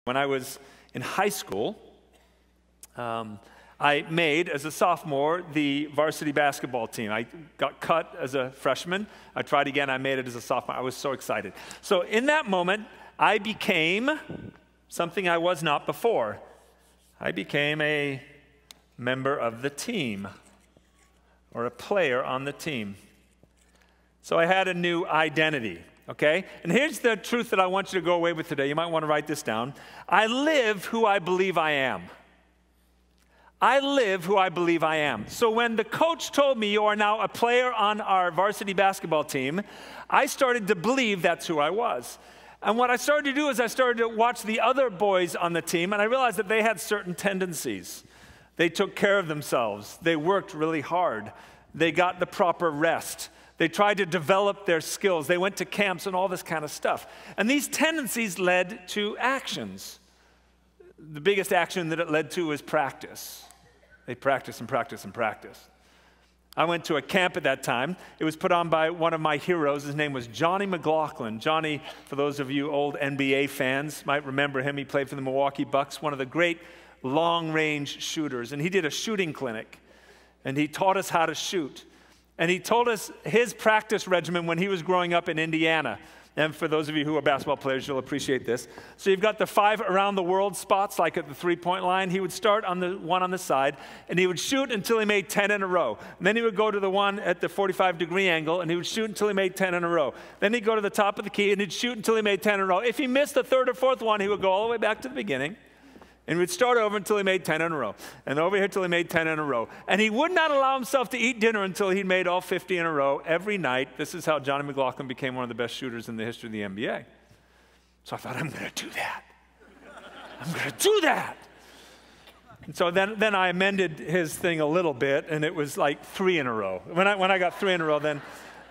When I was in high school, I made, as a sophomore, the varsity basketball team. I got cut as a freshman. I tried again. I made it as a sophomore. I was so excited. So in that moment, I became something I was not before. I became a member of the team, or a player on the team. So I had a new identity. Okay? And here's the truth that I want you to go away with today. You might want to write this down. I live who I believe I am. I live who I believe I am. So when the coach told me you are now a player on our varsity basketball team, I started to believe that's who I was. And what I started to do is I started to watch the other boys on the team, and I realized that they had certain tendencies. They took care of themselves. They worked really hard. They got the proper rest. They tried to develop their skills. They went to camps and all this kind of stuff. And these tendencies led to actions. The biggest action that it led to was practice. They practice and practice and practice. I went to a camp at that time. It was put on by one of my heroes. His name was Johnny McLaughlin. Johnny, for those of you old NBA fans, might remember him. He played for the Milwaukee Bucks, one of the great long-range shooters. And he did a shooting clinic. And he taught us how to shoot. And he told us his practice regimen when he was growing up in Indiana. And for those of you who are basketball players, you'll appreciate this. So you've got the 5 around the world spots, like at the three-point line. He would start on the one on the side, and he would shoot until he made 10 in a row. And then he would go to the one at the 45-degree angle, and he would shoot until he made 10 in a row. Then he'd go to the top of the key, and he'd shoot until he made 10 in a row. If he missed the third or fourth one, he would go all the way back to the beginning. And we'd start over until he made 10 in a row. And over here until he made 10 in a row. And he would not allow himself to eat dinner until he'd made all 50 in a row every night. This is how Johnny McLaughlin became one of the best shooters in the history of the NBA. So I thought, I'm going to do that. I'm going to do that. And so then I amended his thing a little bit, and it was like 3 in a row. When I got 3 in a row, then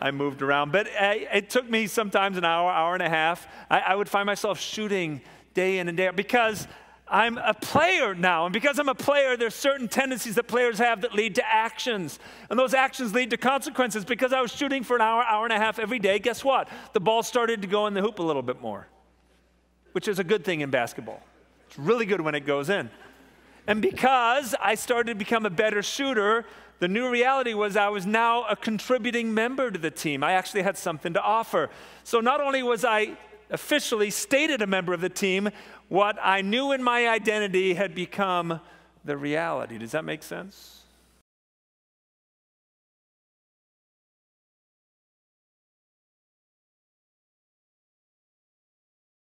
I moved around. But it took me sometimes an hour, hour and a half. I would find myself shooting day in and day out because I'm a player now, and because I'm a player, there's certain tendencies that players have that lead to actions, and those actions lead to consequences. Because I was shooting for an hour, hour and a half every day, guess what? The ball started to go in the hoop a little bit more, which is a good thing in basketball. It's really good when it goes in. And because I started to become a better shooter, the new reality was I was now a contributing member to the team. I actually had something to offer. So not only was I officially stated a member of the team, what I knew in my identity had become the reality. Does that make sense?